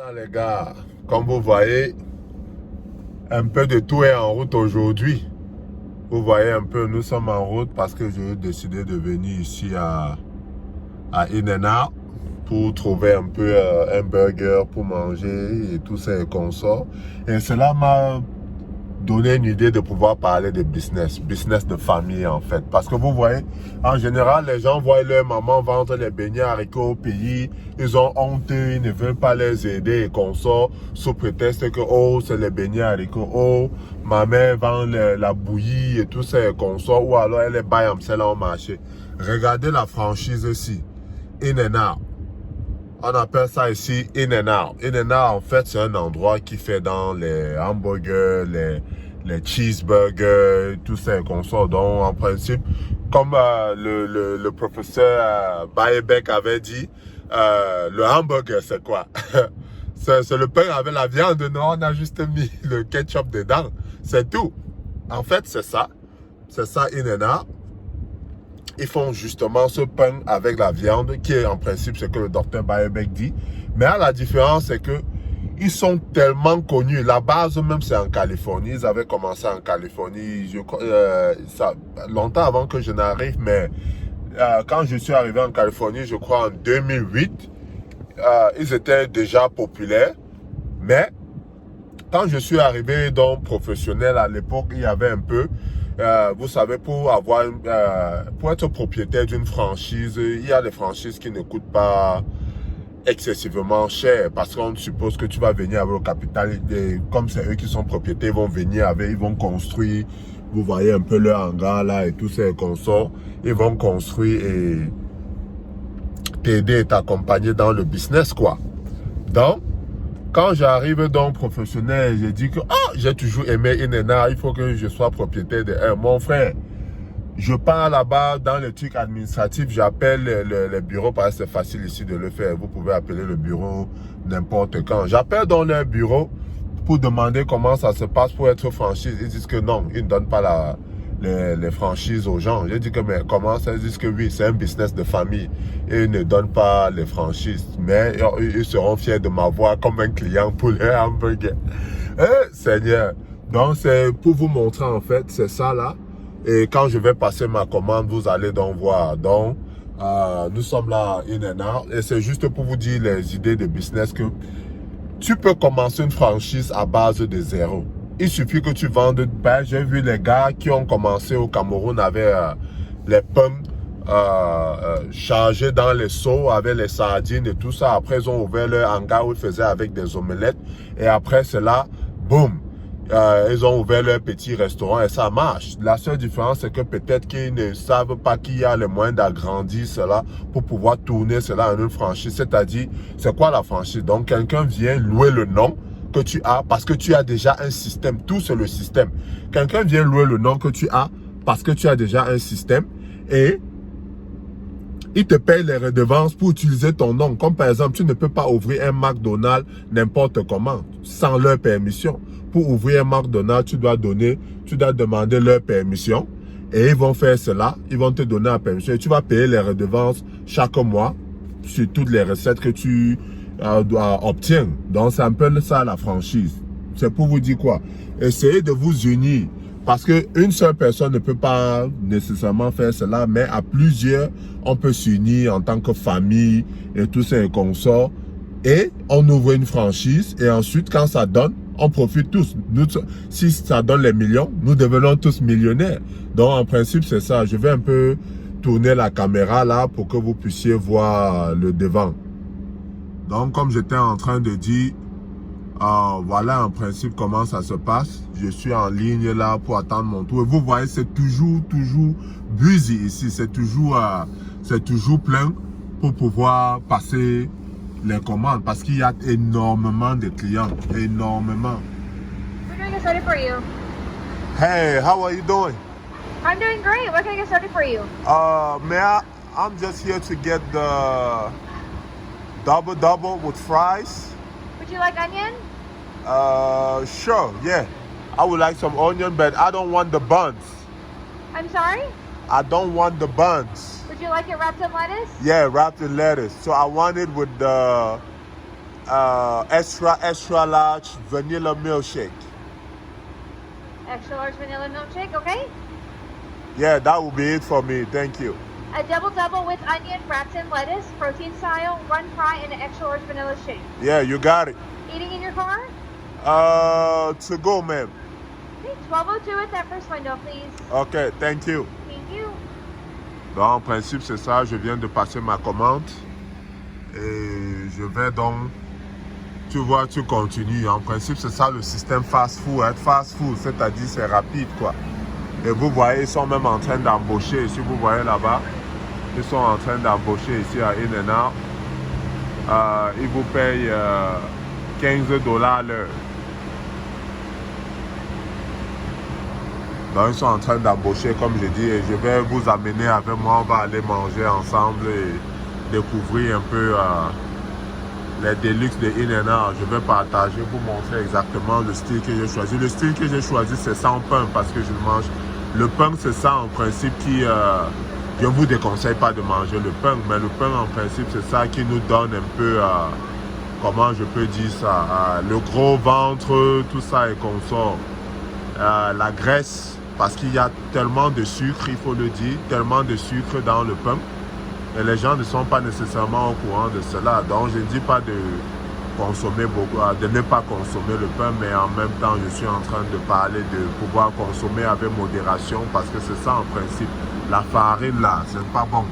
Voilà les gars, comme vous voyez, un peu de tout est en route aujourd'hui. Vous voyez un peu, nous sommes en route parce que j'ai décidé de venir ici à In-N-Out pour trouver un peu un burger pour manger et tout ça et consorts. Et cela m'a donné une idée de pouvoir parler de business de famille en fait. Parce que vous voyez, en général, les gens voient leur maman vendre les beignets haricots au pays, ils ont honte, ils ne veulent pas les aider et consorts sous prétexte que oh, c'est les beignets haricots, oh, ma mère vend la bouillie et tout ça et consorts, ou alors elle est buy and sell au marché. Regardez la franchise ici, In-N-Out. On appelle ça ici In-N-Out. In-N-Out, en fait, c'est un endroit qui fait dans les hamburgers, les cheeseburgers, tout ça qu'on sort. Donc, en principe, comme le professeur Bayebeck avait dit, le hamburger, c'est quoi? C'est le pain avec la viande, non? On a juste mis le ketchup dedans. C'est tout. En fait, c'est ça. C'est ça, In-N-Out. Ils font justement ce pain avec la viande, qui est en principe ce que le docteur Bayebeck dit. Mais la différence, c'est que ils sont tellement connus. La base même, c'est en Californie. Ils avaient commencé en Californie longtemps avant que je n'arrive. Mais quand je suis arrivé en Californie, je crois en 2008, ils étaient déjà populaires. Mais quand je suis arrivé donc professionnel à l'époque, il y avait un peu... vous savez, pour être propriétaire d'une franchise, il y a des franchises qui ne coûtent pas excessivement cher parce qu'on suppose que tu vas venir avec le capital et comme c'est eux qui sont propriétaires, ils vont venir avec, ils vont construire, vous voyez un peu leur hangar là et tous ces consorts, ils vont construire et t'aider et t'accompagner dans le business quoi. Donc, quand j'arrive donc professionnel, j'ai dit que j'ai toujours aimé In-N-Out, il faut que je sois propriétaire de un. Mon frère, je pars là-bas dans le truc administratif, j'appelle le bureau parce que c'est facile ici de le faire. Vous pouvez appeler le bureau n'importe quand. J'appelle dans leur bureau pour demander comment ça se passe pour être franchise. Ils disent que non, ils ne donnent pas les franchises aux gens. Je dis que mais comment ça? Ils disent que oui, c'est un business de famille. Et ils ne donnent pas les franchises. Mais ils seront fiers de m'avoir comme un client pour les hamburgers. Seigneur. Donc c'est pour vous montrer en fait, c'est ça là. Et quand je vais passer ma commande, vous allez donc voir. Donc, nous sommes là In-N-Out. Et c'est juste pour vous dire les idées de business que tu peux commencer une franchise à base de zéro. Il suffit que tu vendes. Ben, j'ai vu les gars qui ont commencé au Cameroun avec les pommes chargées dans les seaux avec les sardines et tout ça. Après, ils ont ouvert leur hangar où ils faisaient avec des omelettes. Et après cela, boum. Ils ont ouvert leur petit restaurant et ça marche. La seule différence, c'est que peut-être qu'ils ne savent pas qu'il y a les moyens d'agrandir cela pour pouvoir tourner cela en une franchise. C'est-à-dire, c'est quoi la franchise? Donc, quelqu'un vient louer le nom que tu as parce que tu as déjà un système. Tout, c'est le système. Quelqu'un vient louer le nom que tu as parce que tu as déjà un système et ils te payent les redevances pour utiliser ton nom. Comme par exemple, tu ne peux pas ouvrir un McDonald's n'importe comment, sans leur permission. Pour ouvrir un McDonald's, tu dois demander leur permission. Et ils vont faire cela, ils vont te donner la permission. Et tu vas payer les redevances chaque mois sur toutes les recettes que tu obtiens. Donc, c'est un peu ça la franchise. C'est pour vous dire quoi? Essayez de vous unir. Parce qu'une seule personne ne peut pas nécessairement faire cela, mais à plusieurs, on peut s'unir en tant que famille et tout ça et consorts. Et on ouvre une franchise et ensuite, quand ça donne, on profite tous. Nous, si ça donne les millions, nous devenons tous millionnaires. Donc, en principe, c'est ça. Je vais un peu tourner la caméra là pour que vous puissiez voir le devant. Donc, comme j'étais en train de dire, voilà en principe comment ça se passe. Je suis en ligne là pour attendre mon tour. Et vous voyez, c'est toujours busy ici. C'est toujours plein pour pouvoir passer les commandes parce qu'il y a énormément de clients. Énormément. We're doing a study for you. Hey, how are you doing? I'm doing great. What can I get started for you? I'm just here to get the double with fries. Would you like onion? Sure, yeah. I would like some onion, but I don't want the buns. I'm sorry? I don't want the buns. Would you like it wrapped in lettuce? Yeah, wrapped in lettuce. So I want it with the extra large vanilla milkshake. Extra large vanilla milkshake, okay? Yeah, that will be it for me. Thank you. A double with onion, wrapped in lettuce, protein style, one fry, and an extra large vanilla shake. Yeah, you got it. Eating in your car? To go, ma'am. Okay, 1202 at that first window, please. Okay, thank you. Thank you. Donc, en principe, c'est ça. Je viens de passer ma commande. Et je vais donc... Tu vois, tu continues. En principe, c'est ça le système fast-food. Hein? Fast-food, c'est-à-dire c'est rapide, quoi. Et vous voyez, ils sont même en train d'embaucher. Si vous voyez là-bas, ils sont en train d'embaucher ici à In-N-Out. Ils vous payent $15 l'heure. Donc, ils sont en train d'embaucher, comme je dis, et je vais vous amener avec moi. On va aller manger ensemble et découvrir un peu les déluxe de In-N-Out. Je vais partager, vous montrer exactement le style que j'ai choisi. Le style que j'ai choisi, c'est sans pain parce que je mange. Le pain, c'est ça en principe qui... je ne vous déconseille pas de manger le pain, mais le pain en principe, c'est ça qui nous donne un peu... comment je peux dire ça, le gros ventre, tout ça et qu'on sort. La graisse, parce qu'il y a tellement de sucre, il faut le dire, tellement de sucre dans le pain. Et les gens ne sont pas nécessairement au courant de cela. Donc je ne dis pas de consommer beaucoup, de ne pas consommer le pain, mais en même temps je suis en train de parler de pouvoir consommer avec modération parce que c'est ça en principe. La farine là, c'est pas bon.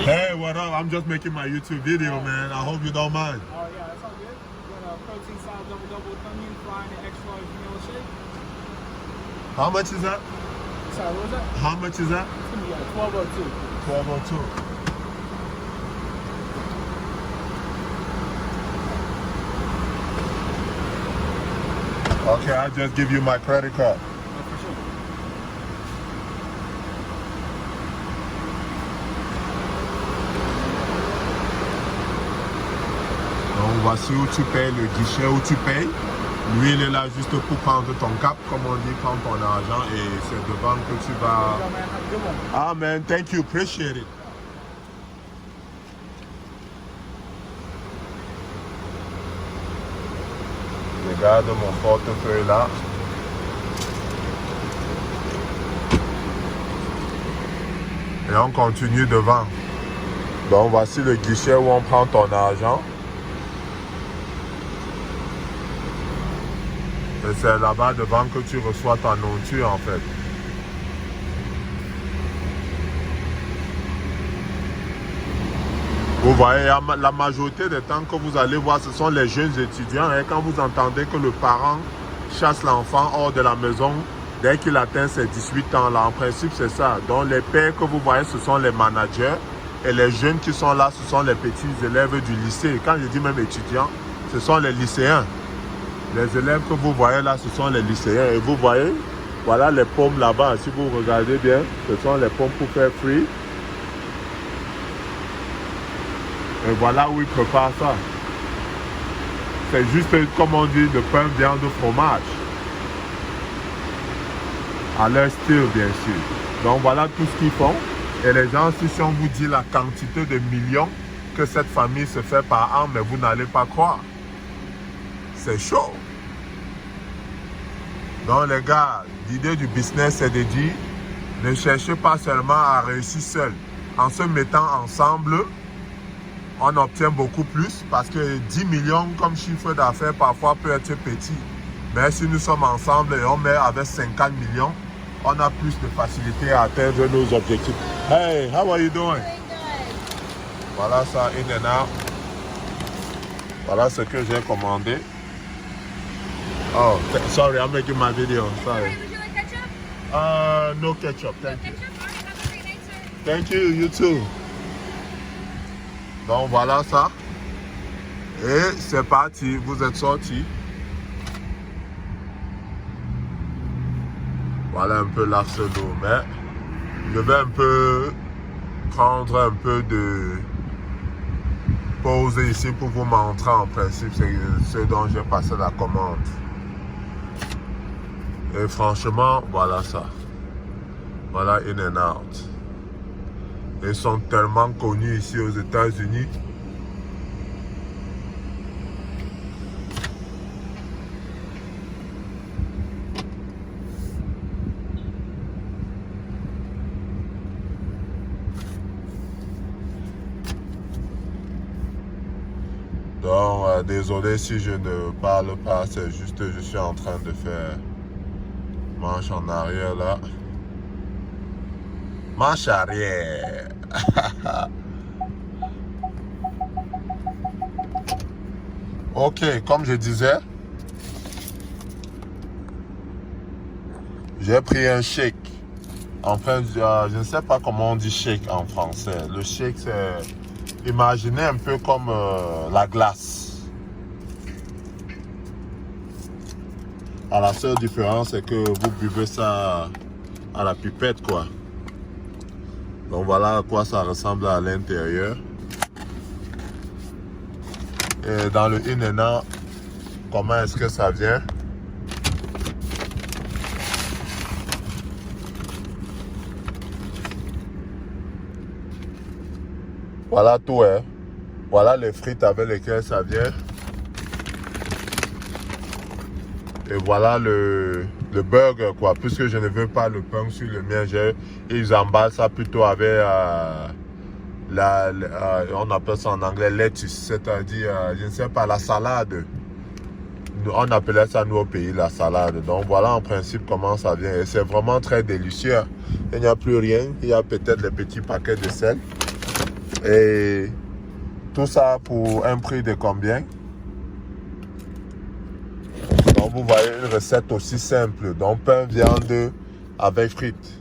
Hey, what up? I'm just making my YouTube video, man. I hope you don't mind. Oh, yeah, that's all good. You got a protein style double with onion, fry, and an extra large vanilla shake. How much is that? Sorry, what was that? How much is that? It's going to be 1202. 1202. Okay, I'll just give you my credit card. Yeah, for sure. Donc voici où tu payes, le guichet où tu payes. Lui, il est là juste pour prendre ton cap, comme on dit, prendre ton argent et c'est devant que tu vas... Yo, man, have a good one. Ah, man, thank you, appreciate it. Regarde mon portefeuille là. Et on continue devant. Donc voici le guichet où on prend ton argent. Et c'est là-bas devant que tu reçois ta nourriture en fait. Vous voyez, la majorité des temps que vous allez voir, ce sont les jeunes étudiants. Et quand vous entendez que le parent chasse l'enfant hors de la maison, dès qu'il atteint ses 18 ans, là, en principe, c'est ça. Donc, les pères que vous voyez, ce sont les managers. Et les jeunes qui sont là, ce sont les petits élèves du lycée. Quand je dis même étudiants, ce sont les lycéens. Les élèves que vous voyez là, ce sont les lycéens. Et vous voyez, voilà les pommes là-bas. Si vous regardez bien, ce sont les pommes pour faire fruits. Et voilà où ils préparent ça. C'est juste, comme on dit, de pain, viande, fromage. À leur style, bien sûr. Donc voilà tout ce qu'ils font. Et les gens, si on vous dit la quantité de millions que cette famille se fait par an, mais vous n'allez pas croire. C'est chaud. Donc les gars, l'idée du business, c'est de dire, ne cherchez pas seulement à réussir seul. En se mettant ensemble, on obtient beaucoup plus parce que 10 millions comme chiffre d'affaires parfois peut être petit. Mais si nous sommes ensemble et on met avec 50 millions, on a plus de facilité à atteindre nos objectifs. Hey, how are you doing? Voilà ça, In-N-Out. Voilà ce que j'ai commandé. Oh, sorry, I'm making my video. Sorry. Would you like ketchup? No ketchup, thank you. Ketchup? All right, have a great night, sir. Thank you, you too. Donc voilà ça. Et c'est parti, vous êtes sortis. Voilà un peu l'arsenal, mais je vais un peu prendre un peu de pause ici pour vous montrer en principe ce dont j'ai passé la commande. Et franchement, voilà ça. Voilà In-N-Out. Ils sont tellement connus ici aux États-Unis. Donc, désolé si je ne parle pas, c'est juste je suis en train de faire marche en arrière là. Marche arrière. Ok, comme je disais, j'ai pris un shake. Enfin, je ne sais pas comment on dit shake en français. Le shake, c'est... Imaginez un peu comme la glace. Alors, la seule différence, c'est que vous buvez ça à la pipette, quoi. Donc, voilà à quoi ça ressemble à l'intérieur. Et dans le In-N-Out, comment est-ce que ça vient? Voilà tout, hein. Voilà les frites avec lesquelles ça vient. Et voilà le burger, quoi. Puisque je ne veux pas le pain sur le mien, ils emballent ça plutôt avec on appelle ça en anglais lettuce, c'est-à-dire, je ne sais pas, la salade. On appelait ça, nous, au pays, la salade. Donc, voilà en principe comment ça vient. Et c'est vraiment très délicieux. Il n'y a plus rien. Il y a peut-être les petits paquets de sel. Et tout ça pour un prix de combien? Donc, vous voyez une recette aussi simple. Donc, pain, viande avec frites.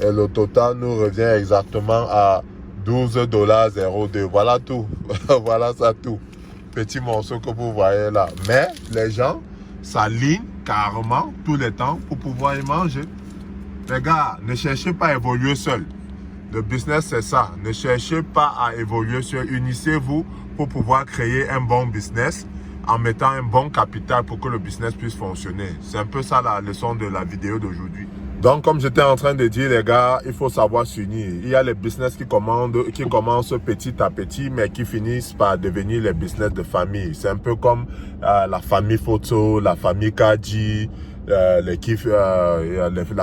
Et le total nous revient exactement à $12,02. Voilà tout. Voilà ça tout. Petit morceau que vous voyez là. Mais les gens s'alignent carrément tout le temps pour pouvoir y manger. Les gars, ne cherchez pas à évoluer seul. Le business, c'est ça. Ne cherchez pas à évoluer seul. Unissez-vous pour pouvoir créer un bon business en mettant un bon capital pour que le business puisse fonctionner. C'est un peu ça la leçon de la vidéo d'aujourd'hui. Donc, comme j'étais en train de dire, les gars, il faut savoir s'unir. Il y a les business qui commencent petit à petit, mais qui finissent par devenir les business de famille. C'est un peu comme la famille Photo, la famille Kaji, la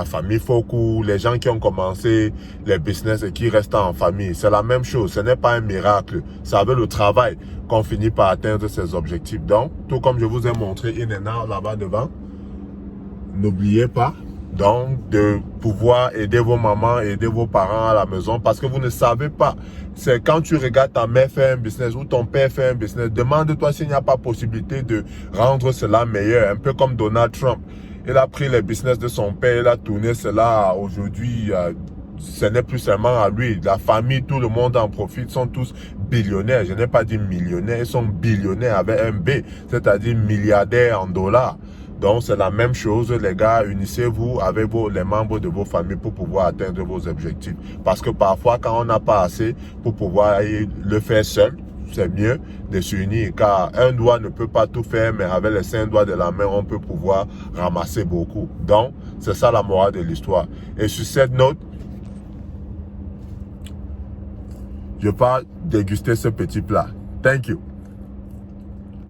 famille Foku, les gens qui ont commencé les business et qui restent en famille. C'est la même chose. Ce n'est pas un miracle. C'est avec le travail qu'on finit par atteindre ses objectifs. Donc, tout comme je vous ai montré In-N-Out là-bas devant, n'oubliez pas donc de pouvoir aider vos mamans, aider vos parents à la maison parce que vous ne savez pas. C'est quand tu regardes ta mère faire un business ou ton père faire un business, demande-toi s'il n'y a pas possibilité de rendre cela meilleur. Un peu comme Donald Trump. Il a pris les business de son père, il a tourné cela aujourd'hui. Ce n'est plus seulement à lui. La famille, tout le monde en profite, sont tous billionnaires. Je n'ai pas dit millionnaires, ils sont billionnaires avec un B, c'est-à-dire milliardaires en dollars. Donc, c'est la même chose, les gars. Unissez-vous avec les membres de vos familles pour pouvoir atteindre vos objectifs. Parce que parfois, quand on n'a pas assez pour pouvoir le faire seul, c'est mieux de s'unir. Car un doigt ne peut pas tout faire, mais avec les 5 doigts de la main, on peut pouvoir ramasser beaucoup. Donc, c'est ça la morale de l'histoire. Et sur cette note, je pars déguster ce petit plat. Thank you.